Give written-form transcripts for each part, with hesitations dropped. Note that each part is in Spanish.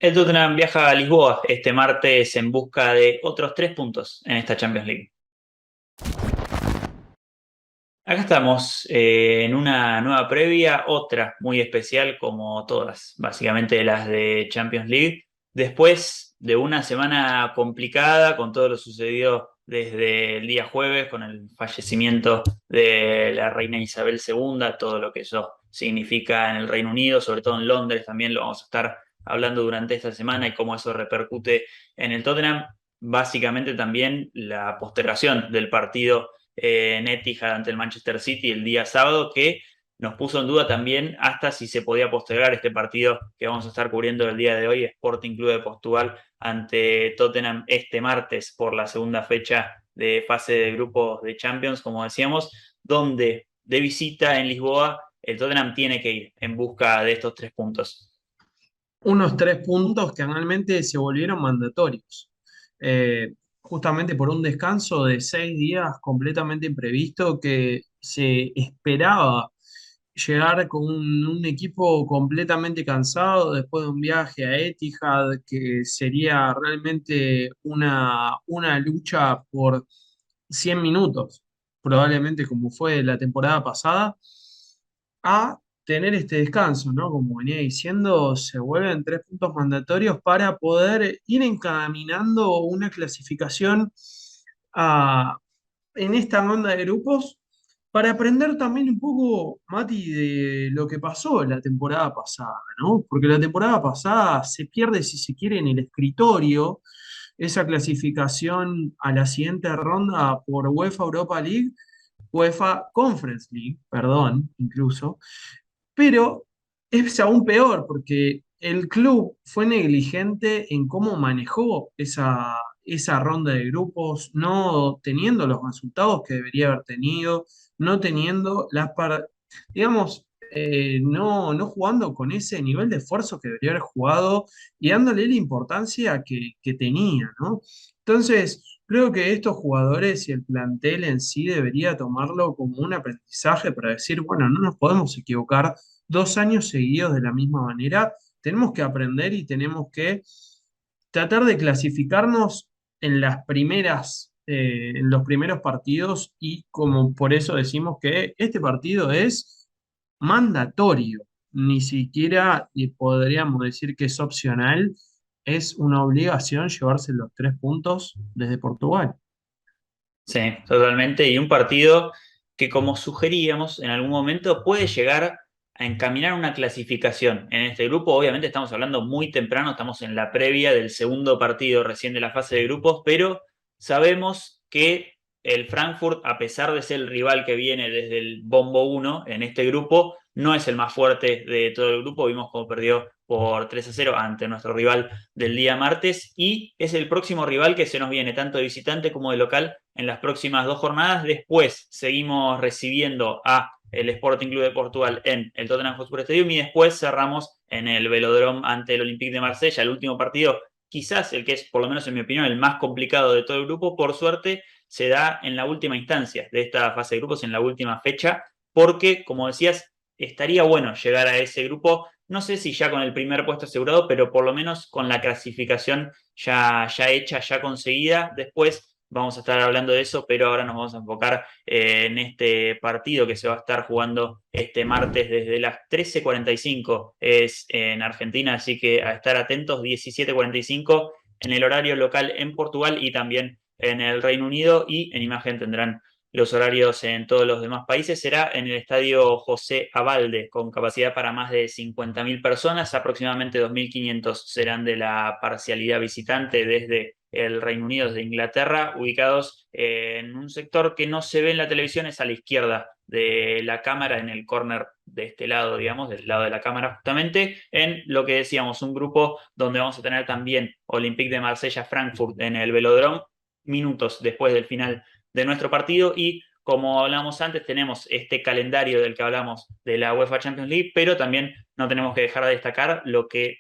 El Tottenham viaja a Lisboa este martes en busca de otros 3 puntos en esta Champions League. Acá estamos en una nueva previa, otra muy especial como todas, básicamente las de Champions League. Después de una semana complicada con todo lo sucedido desde el día jueves, con el fallecimiento de la reina Isabel II, todo lo que eso significa en el Reino Unido, sobre todo en Londres, también lo vamos a estar hablando durante esta semana y cómo eso repercute en el Tottenham. Básicamente también la postergación del partido en Etihad ante el Manchester City el día sábado, que nos puso en duda también hasta si se podía postergar este partido que vamos a estar cubriendo el día de hoy, Sporting Club de Portugal ante Tottenham este martes por la segunda fecha de fase de grupos de Champions, como decíamos, donde de visita en Lisboa el Tottenham tiene que ir en busca de estos 3 puntos. Unos 3 puntos que realmente se volvieron mandatorios. Justamente por un descanso de 6 días completamente imprevisto que se esperaba llegar con un equipo completamente cansado después de un viaje a Etihad, que sería realmente una lucha por 100 minutos, probablemente como fue la temporada pasada, a tener este descanso, ¿no? Como venía diciendo, se vuelven 3 puntos mandatorios para poder ir encaminando una clasificación a- en esta ronda de grupos, para aprender también un poco, Mati, de lo que pasó la temporada pasada, ¿no? Porque la temporada pasada se pierde, si se quiere, en el escritorio esa clasificación a la siguiente ronda por UEFA Europa League, UEFA Conference League, perdón, incluso, pero es aún peor porque el club fue negligente en cómo manejó esa ronda de grupos, no teniendo los resultados que debería haber tenido, no teniendo digamos, no jugando con ese nivel de esfuerzo que debería haber jugado y dándole la importancia que tenía, ¿no? Entonces, creo que estos jugadores y el plantel en sí debería tomarlo como un aprendizaje para decir, bueno, no nos podemos equivocar 2 años seguidos de la misma manera. Tenemos que aprender y tenemos que tratar de clasificarnos en en los primeros partidos, y como por eso decimos que este partido es mandatorio, ni siquiera y podríamos decir que es opcional, es una obligación llevarse los 3 puntos desde Portugal. Sí, totalmente. Y un partido que, como sugeríamos en algún momento, puede llegar a encaminar una clasificación en este grupo. Obviamente estamos hablando muy temprano, estamos en la previa del segundo partido recién de la fase de grupos, pero sabemos que el Frankfurt, a pesar de ser el rival que viene desde el bombo uno en este grupo, no es el más fuerte de todo el grupo. Vimos cómo perdió por 3-0 ante nuestro rival del día martes y es el próximo rival que se nos viene tanto de visitante como de local en las próximas 2 jornadas. Después seguimos recibiendo a el Sporting Club de Portugal en el Tottenham Hotspur Stadium y después cerramos en el Velodrome ante el Olympique de Marsella, el último partido, quizás el que es, por lo menos en mi opinión, el más complicado de todo el grupo. Por suerte se da en la última instancia de esta fase de grupos, en la última fecha, porque, como decías, estaría bueno llegar a ese grupo, no sé si ya con el primer puesto asegurado, pero por lo menos con la clasificación ya hecha, ya conseguida. Después vamos a estar hablando de eso, pero ahora nos vamos a enfocar en este partido que se va a estar jugando este martes desde las 13:45, es en Argentina, así que a estar atentos, 17:45 en el horario local en Portugal y también en el Reino Unido, y en imagen tendrán los horarios en todos los demás países. Será en el estadio José Abalde, con capacidad para más de 50.000 personas, aproximadamente 2.500 serán de la parcialidad visitante desde el Reino Unido, desde Inglaterra, ubicados en un sector que no se ve en la televisión, es a la izquierda de la cámara, en el corner de este lado, digamos, del lado de la cámara justamente, en lo que decíamos, un grupo donde vamos a tener también Olympique de Marsella-Frankfurt en el Velodrome, minutos después del final de nuestro partido. Y como hablamos antes, tenemos este calendario del que hablamos de la UEFA Champions League, pero también no tenemos que dejar de destacar lo que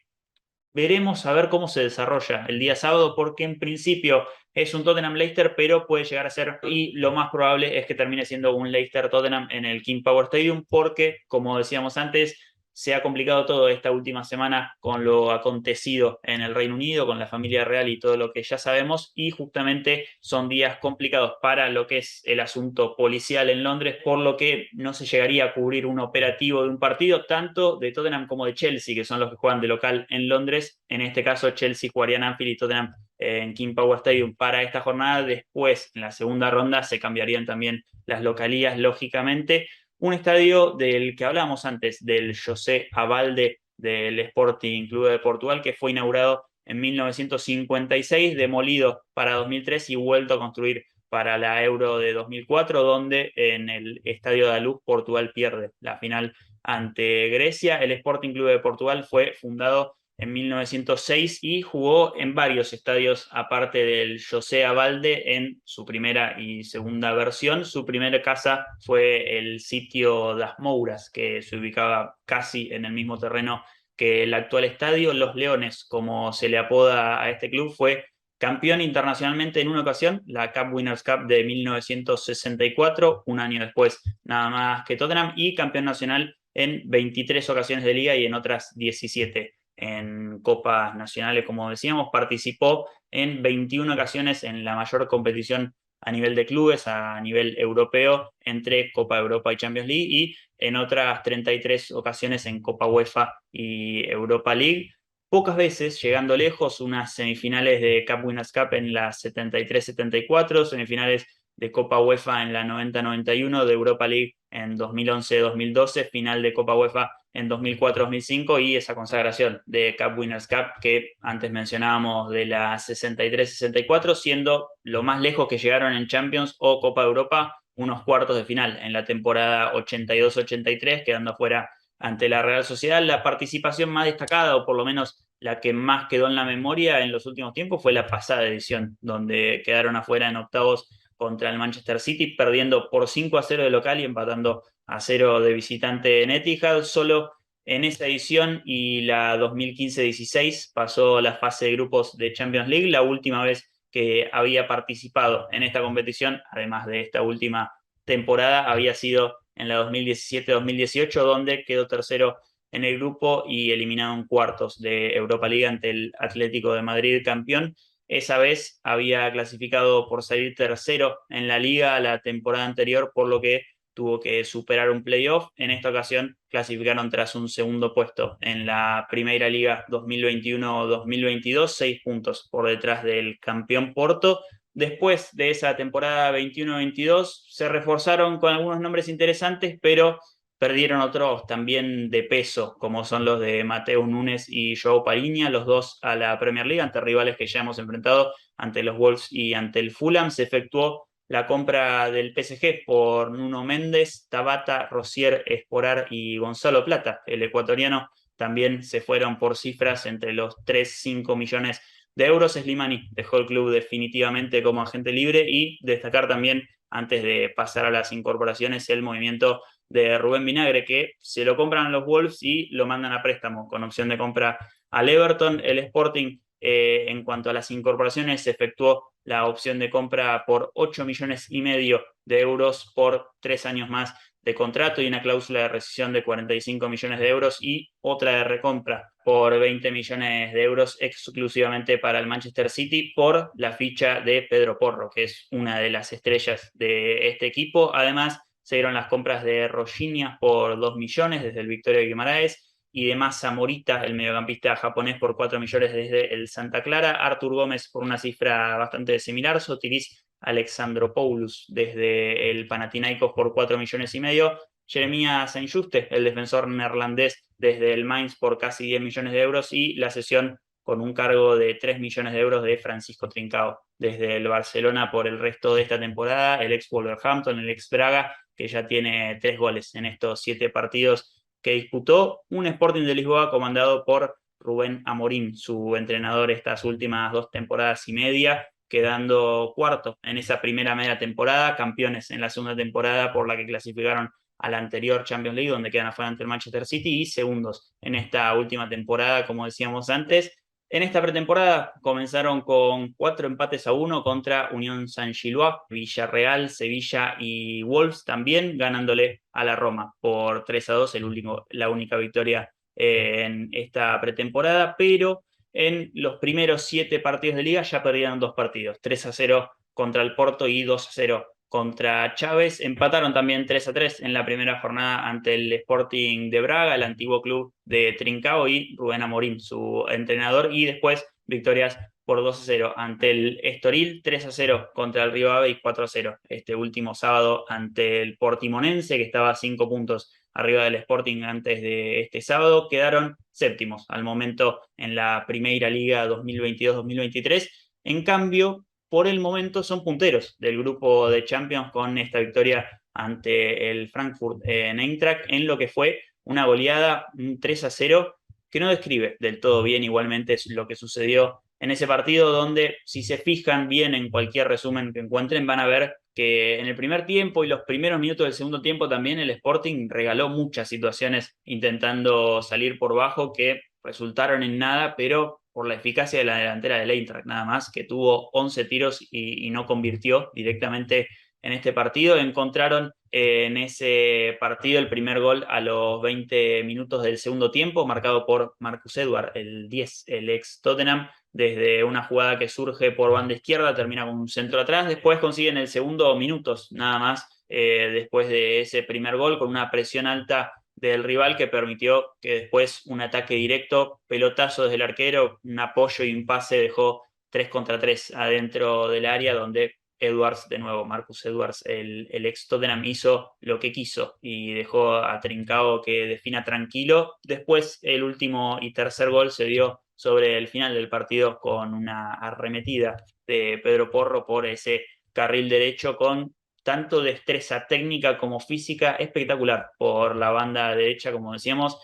veremos a ver cómo se desarrolla el día sábado, porque en principio es un Tottenham-Leicester, pero puede llegar a ser, y lo más probable es que termine siendo un Leicester-Tottenham en el King Power Stadium, porque, como decíamos antes, se ha complicado todo esta última semana con lo acontecido en el Reino Unido, con la familia real y todo lo que ya sabemos, y justamente son días complicados para lo que es el asunto policial en Londres, por lo que no se llegaría a cubrir un operativo de un partido, tanto de Tottenham como de Chelsea, que son los que juegan de local en Londres. En este caso, Chelsea jugaría en Anfield y Tottenham en King Power Stadium para esta jornada. Después, en la segunda ronda, se cambiarían también las localías, lógicamente. Un estadio del que hablábamos antes, del José Abalde del Sporting Clube de Portugal, que fue inaugurado en 1956, demolido para 2003 y vuelto a construir para la Euro de 2004, donde en el Estadio da Luz Portugal pierde la final ante Grecia. El Sporting Clube de Portugal fue fundado en 1906 y jugó en varios estadios aparte del José Abalde en su primera y segunda versión. Su primera casa fue el sitio Das Mouras, que se ubicaba casi en el mismo terreno que el actual estadio. Los Leones, como se le apoda a este club, fue campeón internacionalmente en una ocasión, la Cup Winners' Cup de 1964, un año después nada más que Tottenham, y campeón nacional en 23 ocasiones de liga y en otras 17 en copas nacionales. Como decíamos, participó en 21 ocasiones en la mayor competición a nivel de clubes, a nivel europeo, entre Copa Europa y Champions League, y en otras 33 ocasiones en Copa UEFA y Europa League. Pocas veces llegando lejos, unas semifinales de Cup Winners' Cup en la 73-74, semifinales de Copa UEFA en la 90-91, de Europa League en 2011-2012, final de Copa UEFA en 2004-2005 y esa consagración de Cup Winners' Cup que antes mencionábamos de la 63-64, siendo lo más lejos que llegaron en Champions o Copa Europa unos cuartos de final en la temporada 82-83, quedando fuera ante la Real Sociedad. La participación más destacada, o por lo menos la que más quedó en la memoria en los últimos tiempos, fue la pasada edición, donde quedaron afuera en octavos contra el Manchester City, perdiendo por 5-0 de local y empatando a 0 de visitante en Etihad. Solo en esa edición y la 2015-16 pasó la fase de grupos de Champions League, la última vez que había participado en esta competición, además de esta última temporada, había sido en la 2017-2018, donde quedó tercero en el grupo y eliminado en cuartos de Europa League ante el Atlético de Madrid, campeón. Esa vez había clasificado por salir tercero en la liga la temporada anterior, por lo que tuvo que superar un playoff. En esta ocasión clasificaron tras un segundo puesto en la Primera Liga 2021-2022, 6 puntos por detrás del campeón Porto. Después de esa temporada 21-22 se reforzaron con algunos nombres interesantes, pero perdieron otros también de peso, como son los de Mateo Núñez y Joao Paliña, los dos a la Premier League, ante rivales que ya hemos enfrentado, ante los Wolves y ante el Fulham. Se efectuó la compra del PSG por Nuno Méndez, Tabata, Rosier, Esporar y Gonzalo Plata. El ecuatoriano también se fueron por cifras entre los 3-5 millones de euros. Slimani dejó el club definitivamente como agente libre, y destacar también, antes de pasar a las incorporaciones, el movimiento de Rubén Vinagre, que se lo compran los Wolves y lo mandan a préstamo con opción de compra al Everton. El Sporting, en cuanto a las incorporaciones, efectuó la opción de compra por 8 millones y medio de euros por 3 años más de contrato y una cláusula de rescisión de 45 millones de euros y otra de recompra por 20 millones de euros exclusivamente para el Manchester City por la ficha de Pedro Porro, que es una de las estrellas de este equipo. Además, se dieron las compras de Roginha por 2 millones desde el Victoria de Guimaraes y de Masa Morita, el mediocampista japonés, por 4 millones desde el Santa Clara. Artur Gómez por una cifra bastante similar. Sotiris Alexandropoulos desde el Panathinaikos por 4 millones y medio. Jeremías Saint-Juste, el defensor neerlandés, desde el Mainz por casi 10 millones de euros. Y la cesión con un cargo de 3 millones de euros de Francisco Trincao desde el Barcelona por el resto de esta temporada. El ex Wolverhampton, el ex Braga, que ya tiene 3 goles en estos 7 partidos que disputó. Un Sporting de Lisboa comandado por Rubén Amorim, su entrenador estas últimas 2 temporadas y media, quedando cuarto en esa primera media temporada, campeones en la segunda temporada por la que clasificaron a la anterior Champions League, donde quedan afuera ante el Manchester City, y segundos en esta última temporada, como decíamos antes. En esta pretemporada comenzaron con 4 empates a 1 contra Unión San Gilois, Villarreal, Sevilla y Wolves también ganándole a la Roma por 3-2, la única victoria en esta pretemporada, pero en los primeros 7 partidos de liga ya perdieron 2 partidos, 3-0 contra el Porto y 2-0 contra Chávez. Empataron también 3-3 en la primera jornada ante el Sporting de Braga, el antiguo club de Trincao, y Rubén Amorim, su entrenador, y después victorias por 2-0 ante el Estoril, 3-0 contra el Río Ave y 4-0 este último sábado ante el Portimonense, que estaba a 5 puntos arriba del Sporting antes de este sábado. Quedaron séptimos al momento en la Primeira Liga 2022-2023. En cambio, por el momento son punteros del grupo de Champions con esta victoria ante el Frankfurt en Eintracht, en lo que fue una goleada, un 3-0, que no describe del todo bien igualmente lo que sucedió en ese partido, donde si se fijan bien en cualquier resumen que encuentren, van a ver que en el primer tiempo y los primeros minutos del segundo tiempo también el Sporting regaló muchas situaciones intentando salir por bajo que resultaron en nada, pero por la eficacia de la delantera del Eintracht, nada más, que tuvo 11 tiros y no convirtió directamente en este partido. Encontraron en ese partido el primer gol a los 20 minutos del segundo tiempo, marcado por Marcus Edward, el 10, el ex Tottenham, desde una jugada que surge por banda izquierda, termina con un centro atrás. Después consiguen el segundo minutos, nada más, después de ese primer gol, con una presión alta del rival que permitió que después un ataque directo, pelotazo desde el arquero, un apoyo y un pase dejó 3 contra 3 adentro del área, donde Edwards, de nuevo, Marcus Edwards, el ex Tottenham, hizo lo que quiso y dejó a Trincao que defina tranquilo. Después, el último y tercer gol se dio sobre el final del partido con una arremetida de Pedro Porro por ese carril derecho con tanto destreza técnica como física espectacular por la banda derecha, como decíamos.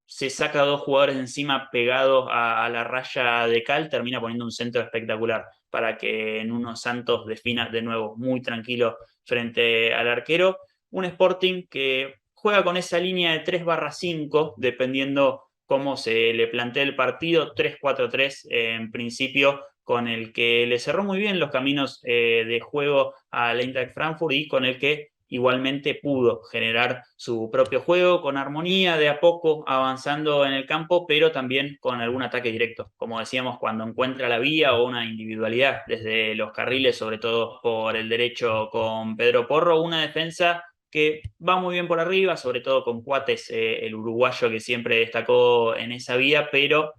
Se saca 2 jugadores de encima pegados a la raya de cal, termina poniendo un centro espectacular para que Nuno Santos defina de nuevo muy tranquilo frente al arquero. Un Sporting que juega con esa línea de 3/5, dependiendo cómo se le plantea el partido, 3-4-3 en principio, con el que le cerró muy bien los caminos de juego al Eintracht Frankfurt y con el que igualmente pudo generar su propio juego con armonía, de a poco avanzando en el campo, pero también con algún ataque directo, como decíamos, cuando encuentra la vía o una individualidad desde los carriles, sobre todo por el derecho con Pedro Porro. Una defensa que va muy bien por arriba, sobre todo con Cuates, el uruguayo que siempre destacó en esa vía, pero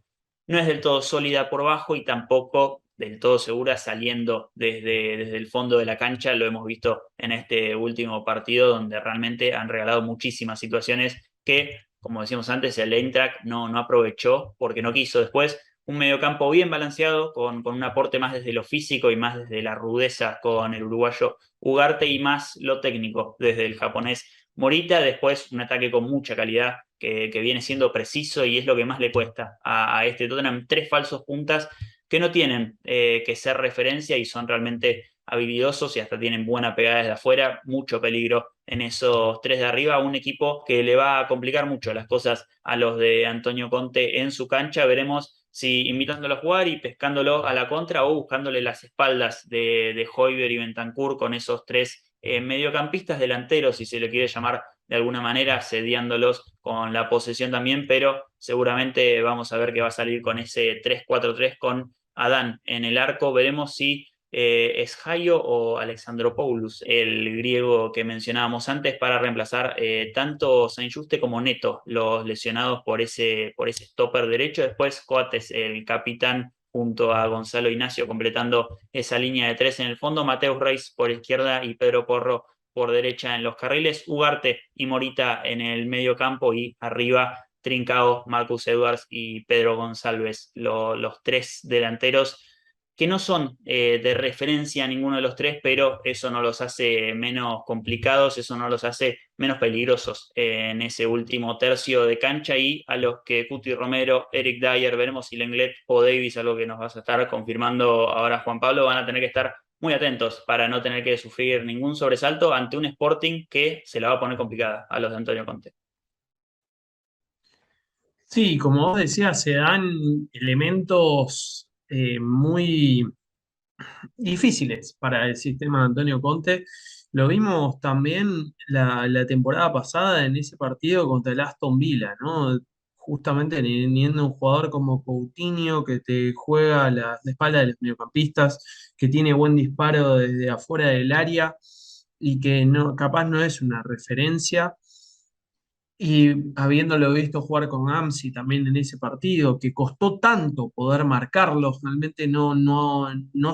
no es del todo sólida por bajo y tampoco del todo segura saliendo desde el fondo de la cancha. Lo hemos visto en este último partido, donde realmente han regalado muchísimas situaciones que, como decíamos antes, el Eintracht no aprovechó porque no quiso. Después, un mediocampo bien balanceado, con un aporte más desde lo físico y más desde la rudeza con el uruguayo Ugarte y más lo técnico desde el japonés Morita. Después, un ataque con mucha calidad que viene siendo preciso y es lo que más le cuesta a este Tottenham. 3 falsos puntas que no tienen que ser referencia y son realmente habilidosos y hasta tienen buena pegada desde afuera, mucho peligro en esos 3 de arriba. Un equipo que le va a complicar mucho las cosas a los de Antonio Conte en su cancha. Veremos si invitándolo a jugar y pescándolo a la contra o buscándole las espaldas de Højbjerg y Bentancur con esos 3 mediocampistas delanteros, si se le quiere llamar de alguna manera, sediándolos con la posesión también, pero seguramente vamos a ver que va a salir con ese 3-4-3 con Adán en el arco. Veremos si es Jairo o Alexandropoulos, el griego que mencionábamos antes, para reemplazar tanto Saint-Juste como Neto, los lesionados por ese stopper derecho. Después Coates, el capitán, junto a Gonzalo Ignacio, completando esa línea de 3 en el fondo. Mateus Reis por izquierda y Pedro Porro por derecha en los carriles. Ugarte y Morita en el medio campo y arriba Trincao, Marcus Edwards y Pedro González, los 3 delanteros que no son de referencia a ninguno de los 3, pero eso no los hace menos complicados, eso no los hace menos peligrosos en ese último tercio de cancha, y a los que Cuti Romero, Eric Dyer, veremos si Lenglet o Davis, algo que nos vas a estar confirmando ahora Juan Pablo, van a tener que estar muy atentos para no tener que sufrir ningún sobresalto ante un Sporting que se la va a poner complicada a los de Antonio Conte. Sí, como vos decías, se dan elementos muy difíciles para el sistema de Antonio Conte. Lo vimos también la temporada pasada en ese partido contra el Aston Villa, ¿no? Justamente teniendo un jugador como Coutinho que te juega a la espalda de los mediocampistas, que tiene buen disparo desde afuera del área y que no, capaz no es una referencia. Y habiéndolo visto jugar con AMSI también en ese partido, que costó tanto poder marcarlo, realmente no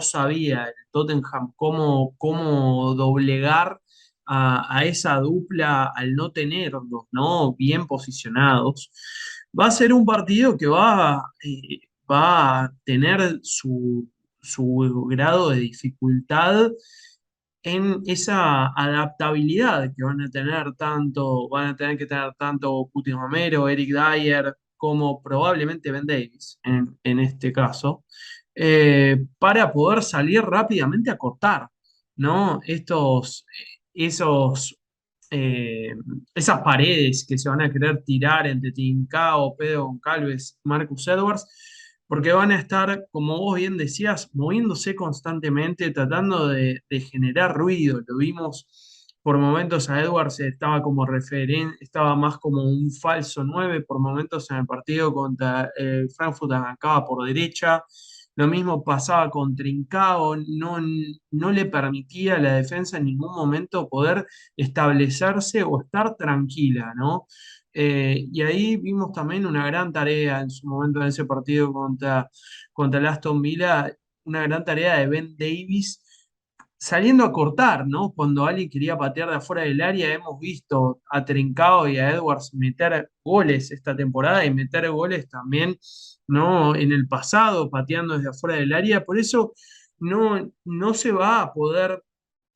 sabía el Tottenham cómo doblegar a esa dupla al no tenerlos, ¿no? Bien posicionados. Va a ser un partido que va a tener su grado de dificultad en esa adaptabilidad que van a tener que tener tanto Cuti Romero, Eric Dyer, como probablemente Ben Davis en este caso, para poder salir rápidamente a cortar, ¿no? Esos, eh, esas paredes que se van a querer tirar entre Trincao, Pedro Goncalves, Marcus Edwards, porque van a estar, como vos bien decías, moviéndose constantemente, tratando de generar ruido. Lo vimos por momentos a Edwards, estaba más como un falso 9 por momentos en el partido contra Frankfurt, arrancaba por derecha. Lo mismo pasaba con Trincao, no le permitía a la defensa en ningún momento poder establecerse o estar tranquila, ¿no? Y ahí vimos también una gran tarea en su momento en ese partido contra el Aston Villa, una gran tarea de Ben Davis saliendo a cortar, ¿no? Cuando alguien quería patear de afuera del área, hemos visto a Trincao y a Edwards meter goles esta temporada y meter goles también, ¿no? En el pasado, pateando desde afuera del área. Por eso no se va a poder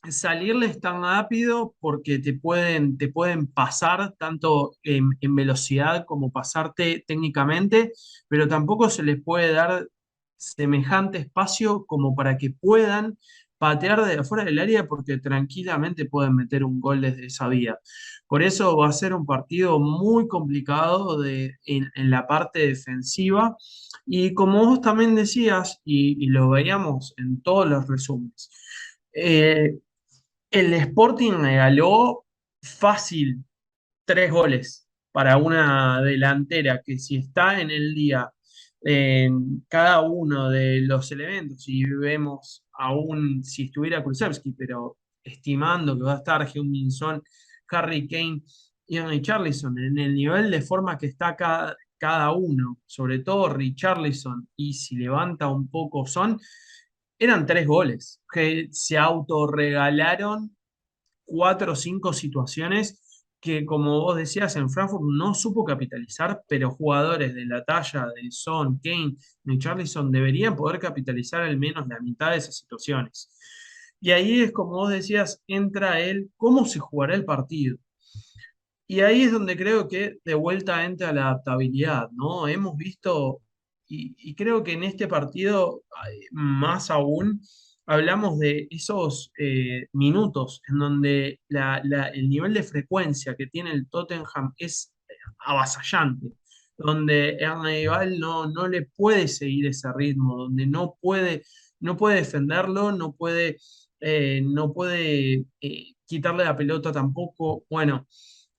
salirles tan rápido porque te pueden pasar tanto en velocidad como pasarte técnicamente, pero tampoco se les puede dar semejante espacio como para que puedan patear de afuera del área porque tranquilamente pueden meter un gol desde esa vía. Por eso va a ser un partido muy complicado en la parte defensiva y como vos también decías y lo veíamos en todos los resúmenes. eh, el Sporting regaló fácil 3 goles para una delantera que si está en el día en cada uno de los elementos y vemos aún si estuviera Kulusevski, pero estimando que va a estar Heung-min Son, Harry Kane y Richarlison en el nivel de forma que está cada uno, sobre todo Richarlison y si levanta un poco Son, eran 3 goles que se autorregalaron 4 o 5 situaciones que, como vos decías, en Frankfurt no supo capitalizar, pero jugadores de la talla de Son, Kane y Charlison deberían poder capitalizar al menos la mitad de esas situaciones. Y ahí es como vos decías, entra el cómo se jugará el partido. Y ahí es donde creo que de vuelta entra la adaptabilidad, ¿no? Hemos visto, y creo que en este partido, más aún, hablamos de esos minutos en donde el nivel de frecuencia que tiene el Tottenham es avasallante, donde Val no le puede seguir ese ritmo, donde no puede defenderlo, no puede quitarle la pelota tampoco. Bueno,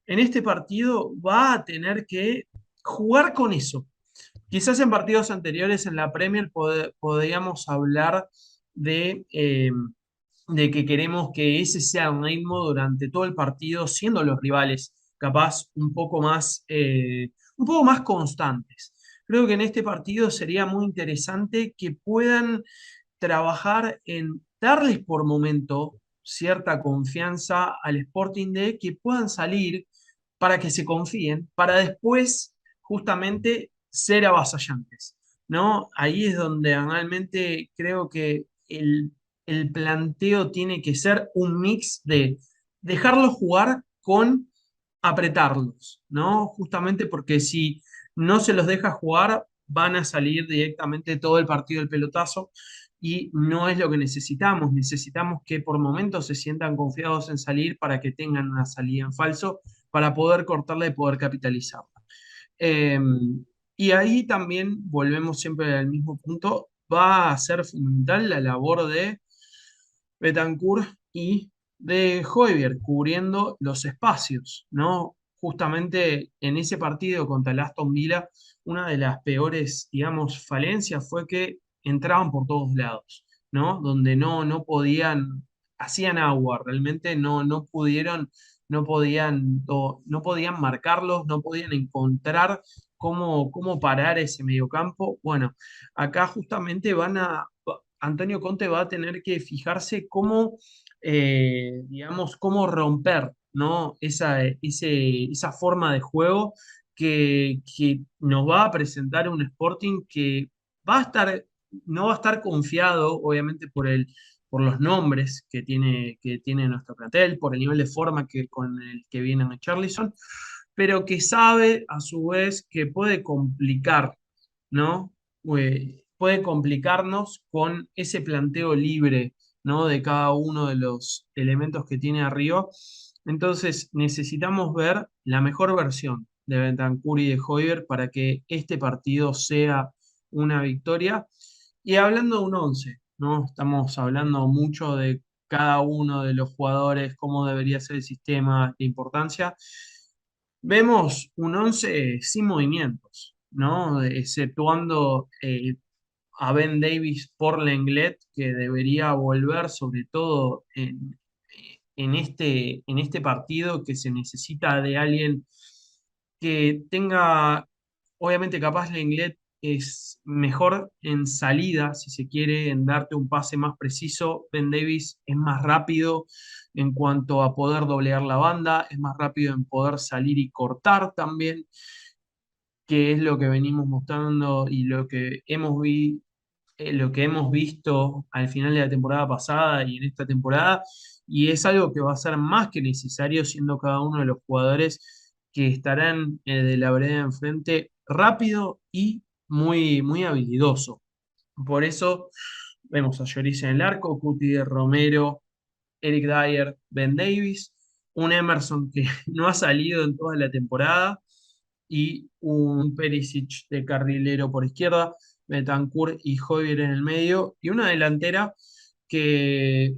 en este partido va a tener que jugar con eso. Quizás en partidos anteriores en la Premier podríamos hablar de que queremos que ese sea un ritmo durante todo el partido, siendo los rivales capaz un poco más constantes. Creo que en este partido sería muy interesante que puedan trabajar en darles por momento cierta confianza al Sporting de que puedan salir para que se confíen, para después justamente ser avasallantes, ¿no? Ahí es donde realmente creo que el planteo tiene que ser un mix de dejarlos jugar con apretarlos, ¿no? Justamente porque si no se los deja jugar, van a salir directamente todo el partido del pelotazo y no es lo que necesitamos. Necesitamos que por momentos se sientan confiados en salir para que tengan una salida en falso para poder cortarla y poder capitalizarla. Eh, y ahí también volvemos siempre al mismo punto. Va a ser fundamental la labor de Betancourt y de Højbjerg cubriendo los espacios, ¿no? Justamente en ese partido contra el Aston Villa, una de las peores, digamos, falencias fue que entraban por todos lados, ¿no? Donde no podían, hacían agua, realmente no pudieron, no podían marcarlos, no podían encontrar cómo parar ese mediocampo. Bueno, acá justamente Antonio Conte va a tener que fijarse digamos, cómo romper, ¿no? Esa forma de juego que nos va a presentar un Sporting que va a estar, no va a estar confiado, obviamente, por los nombres que tiene nuestro plantel, por el nivel de forma con el que viene Charlison, pero que sabe a su vez que puede complicar, ¿no? Puede complicarnos con ese planteo libre, ¿no? De cada uno de los elementos que tiene arriba. Entonces necesitamos ver la mejor versión de Bentancur y de Højbjerg para que este partido sea una victoria. Y hablando de un 11, ¿no? Estamos hablando mucho de cada uno de los jugadores, cómo debería ser el sistema, de importancia. Vemos un 11 sin movimientos, ¿no? Exceptuando a Ben Davis por Lenglet, que debería volver sobre todo en este partido, que se necesita de alguien que tenga, obviamente capaz Lenglet es mejor en salida, si se quiere, en darte un pase más preciso. Ben Davis es más rápido en cuanto a poder doblegar la banda, es más rápido en poder salir y cortar también, que es lo que venimos mostrando y lo que hemos visto al final de la temporada pasada y en esta temporada, y es algo que va a ser más que necesario siendo cada uno de los jugadores que estarán de la vereda enfrente rápido y muy, muy habilidoso. Por eso vemos a Lloris en el arco, Cuti de Romero, Eric Dyer, Ben Davis, un Emerson que no ha salido en toda la temporada y un Perisic de carrilero por izquierda, Betancourt y Højbjerg en el medio, y una delantera que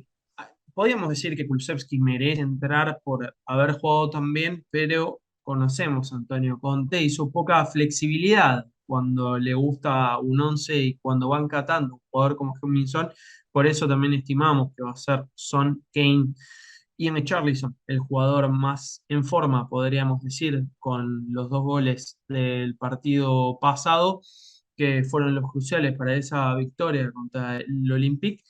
podríamos decir que Kulusevski merece entrar por haber jugado tan bien, pero conocemos a Antonio Conte y su poca flexibilidad cuando le gusta un 11 y cuando van catando un jugador como heung por eso también estimamos que va a ser Son, Kane y Charlison, el jugador más en forma, podríamos decir, con los dos goles del partido pasado, que fueron los cruciales para esa victoria contra el Olympique.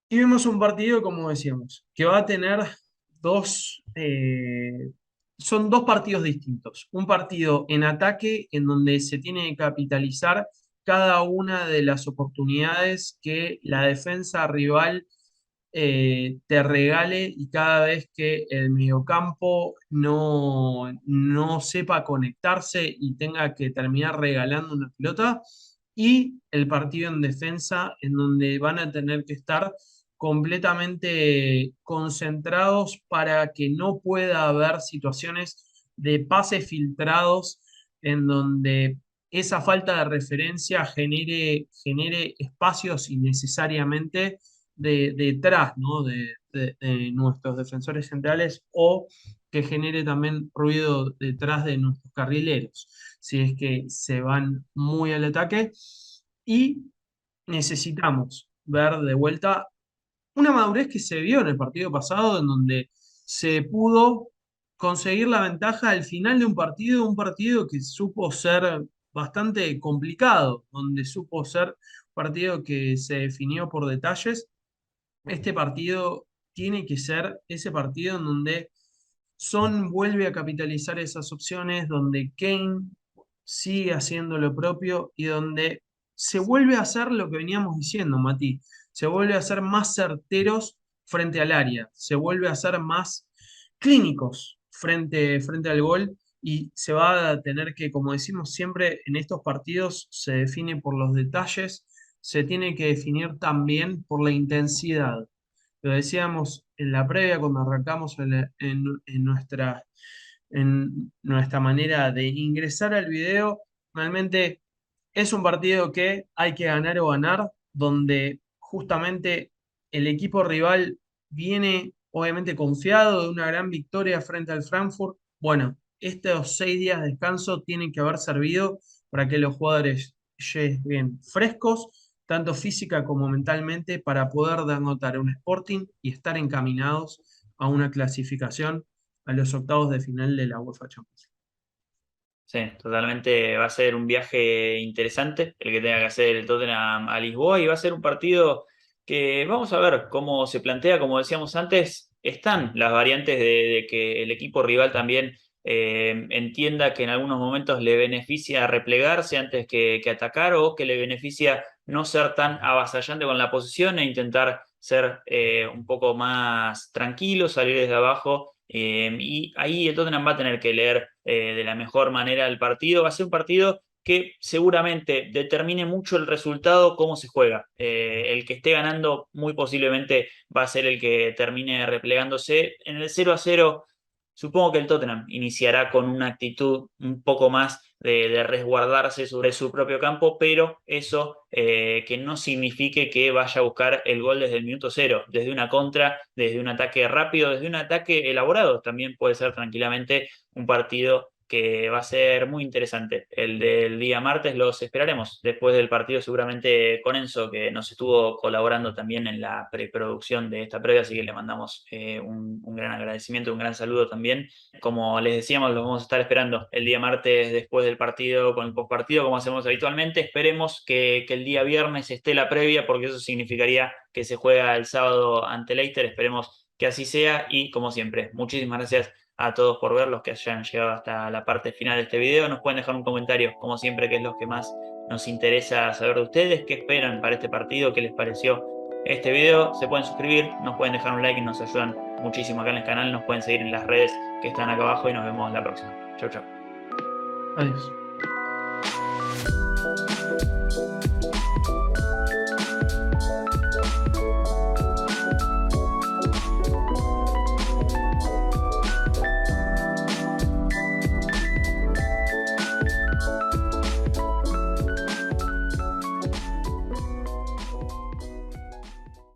Y vemos un partido, como decíamos, que va a tener son dos partidos distintos. Un partido en ataque, en donde se tiene que capitalizar cada una de las oportunidades que la defensa rival te regale, y cada vez que el mediocampo no sepa conectarse y tenga que terminar regalando una pelota, y el partido en defensa en donde van a tener que estar completamente concentrados para que no pueda haber situaciones de pases filtrados en donde esa falta de referencia genere espacios innecesariamente detrás, ¿no? de nuestros defensores centrales, o que genere también ruido detrás de nuestros carrileros, si es que se van muy al ataque. Y necesitamos ver de vuelta una madurez que se vio en el partido pasado, en donde se pudo conseguir la ventaja al final de un partido que supo ser bastante complicado, donde supo ser un partido que se definió por detalles. Este partido tiene que ser ese partido en donde Son vuelve a capitalizar esas opciones, donde Kane sigue haciendo lo propio y donde se vuelve a hacer lo que veníamos diciendo, Mati. Se vuelve a ser más certeros frente al área, se vuelve a ser más clínicos frente al gol, y se va a tener que, como decimos siempre, en estos partidos se define por los detalles, se tiene que definir también por la intensidad. Lo decíamos en la previa cuando arrancamos en nuestra en nuestra manera de ingresar al video. Realmente es un partido que hay que ganar o ganar, donde justamente el equipo rival viene obviamente confiado de una gran victoria frente al Frankfurt. Bueno, estos 6 días de descanso tienen que haber servido para que los jugadores lleguen frescos, tanto física como mentalmente, para poder anotar un Sporting y estar encaminados a una clasificación a los octavos de final de la UEFA Champions League. Sí, totalmente va a ser un viaje interesante el que tenga que hacer el Tottenham a Lisboa y va a ser un partido que vamos a ver cómo se plantea, como decíamos antes, están las variantes de que el equipo rival también entienda que en algunos momentos le beneficia replegarse antes que atacar o que le beneficia no ser tan avasallante con la posición e intentar ser un poco más tranquilo, salir desde abajo y ahí el Tottenham va a tener que leer de la mejor manera el partido. Va a ser un partido que seguramente determine mucho el resultado, cómo se juega. El que esté ganando muy posiblemente va a ser el que termine replegándose. En el 0-0 supongo que el Tottenham iniciará con una actitud un poco más de resguardarse sobre su propio campo, pero eso que no signifique que vaya a buscar el gol desde el minuto cero, desde una contra, desde un ataque rápido, desde un ataque elaborado. También puede ser tranquilamente un partido que va a ser muy interesante. El del día martes los esperaremos después del partido seguramente con Enzo, que nos estuvo colaborando también en la preproducción de esta previa, así que le mandamos un gran agradecimiento, un gran saludo también. Como les decíamos, los vamos a estar esperando el día martes después del partido con el postpartido, como hacemos habitualmente. Esperemos que el día viernes esté la previa, porque eso significaría que se juega el sábado ante Leicester. Esperemos que así sea y como siempre, muchísimas gracias a todos por ver, los que hayan llegado hasta la parte final de este video. Nos pueden dejar un comentario, como siempre, que es lo que más nos interesa saber de ustedes, qué esperan para este partido, qué les pareció este video. Se pueden suscribir, nos pueden dejar un like y nos ayudan muchísimo acá en el canal. Nos pueden seguir en las redes que están acá abajo y nos vemos la próxima. Chau, chau. Adiós.